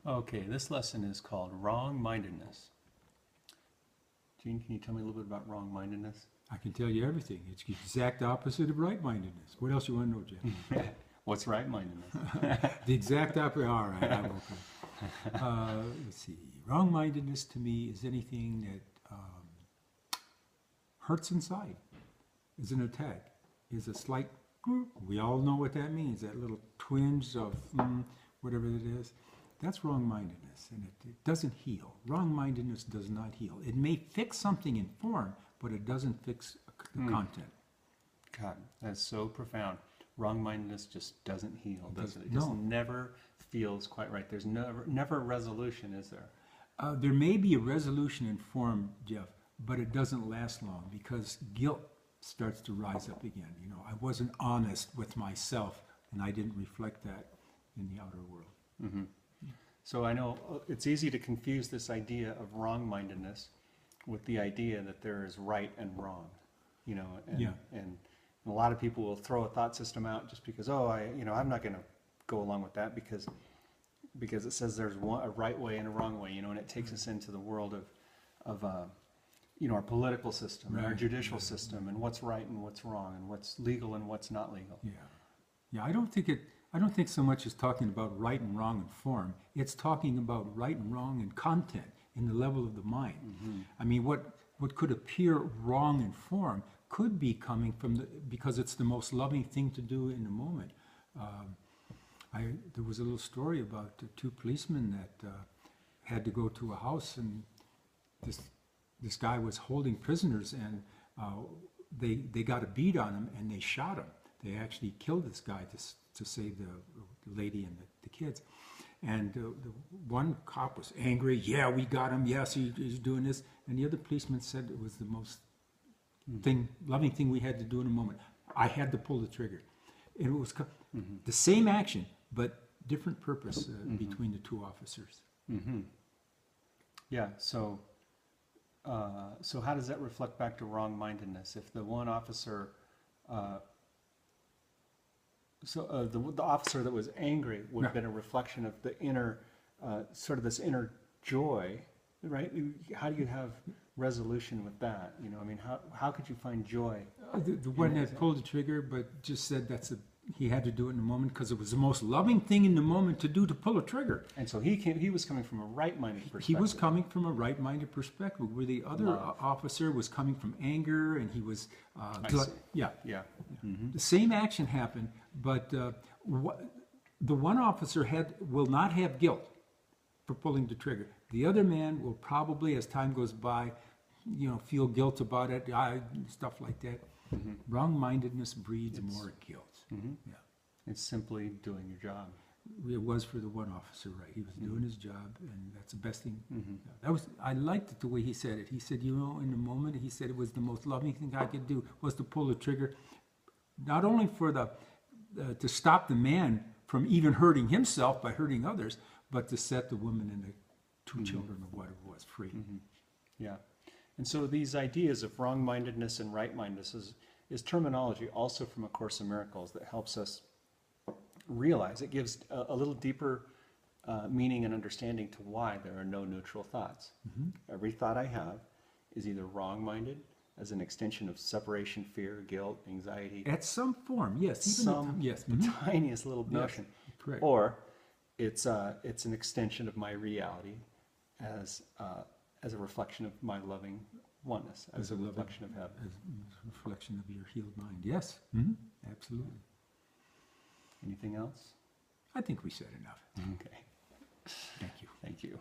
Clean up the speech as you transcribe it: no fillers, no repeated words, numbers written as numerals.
Okay, this lesson is called wrong-mindedness. Gene, can you tell me a little bit about wrong-mindedness? I can tell you everything. It's the exact opposite of right-mindedness. What else you want to know, Jeff? What's right-mindedness? The exact opposite. All right, I will come. Let's see. Wrong-mindedness to me is anything that hurts inside, is an attack, is a slight, we all know what that means, that little twinge of whatever it is. That's wrong-mindedness, and it doesn't heal. Wrong-mindedness does not heal. It may fix something in form, but it doesn't fix the content. God, that's so profound. Wrong-mindedness just doesn't heal, does it? It No. just never feels quite right. There's never a resolution, is there? There may be a resolution in form, Jeff, but it doesn't last long because guilt starts to rise up again. You know, I wasn't honest with myself, and I didn't reflect that in the outer world. Mm-hmm. So I know it's easy to confuse this idea of wrong-mindedness with the idea that there is right and wrong, you know, and a lot of people will throw a thought system out just because, I'm not going to go along with that because it says there's a right way and a wrong way, you know, and it takes us into the world of our political system, and our judicial system, and what's right and what's wrong, and what's legal and what's not legal. Yeah. I don't think so much as talking about right and wrong in form. It's talking about right and wrong in content, in the level of the mind. Mm-hmm. I mean, what could appear wrong in form could be coming from because it's the most loving thing to do in the moment. There was a little story about two policemen that had to go to a house, and this guy was holding prisoners, and they got a beat on him, and they shot him. They actually killed this guy to save the lady and the kids. And the one cop was angry. Yeah, we got him. Yes, he's doing this. And the other policeman said it was the most loving thing we had to do in a moment. I had to pull the trigger. And it was the same action, but different purpose between the two officers. Mm-hmm. Yeah. So how does that reflect back to wrong-mindedness? If the one officer, the officer that was angry would have been a reflection of the inner, sort of this inner joy, right? How do you have resolution with that? You know, I mean, how could you find joy? The one that pulled the trigger, but just said he had to do it in the moment because it was the most loving thing in the moment to do, to pull a trigger. And so he was coming from a right-minded perspective. He was coming from a right-minded perspective, where the other officer was coming from anger, and he was Yeah. Mm-hmm. The same action happened, but the one officer will not have guilt for pulling the trigger. The other man will probably, as time goes by, feel guilt about it, stuff like that. Mm-hmm. Wrong-mindedness breeds more guilt. Mm-hmm. Yeah, it's simply doing your job. It was for the one officer, right? He was doing his job, and that's the best thing. Mm-hmm. I liked it the way he said it. He said, in the moment, he said it was the most loving thing I could do was to pull the trigger, not only for to stop the man from even hurting himself by hurting others, but to set the woman and the two children or whatever was free. Mm-hmm. Yeah. And so these ideas of wrong-mindedness and right-mindedness is terminology also from A Course in Miracles that helps us realize. It gives a little deeper meaning and understanding to why there are no neutral thoughts. Mm-hmm. Every thought I have is either wrong-minded, as an extension of separation, fear, guilt, anxiety. At some form, yes. The tiniest little notion. Correct. Or it's an extension of my reality as a reflection of my loving oneness, as a reflection of heaven. As a reflection of your healed mind. Yes, mm-hmm. Absolutely. Anything else? I think we said enough. Okay. Thank you. Thank you.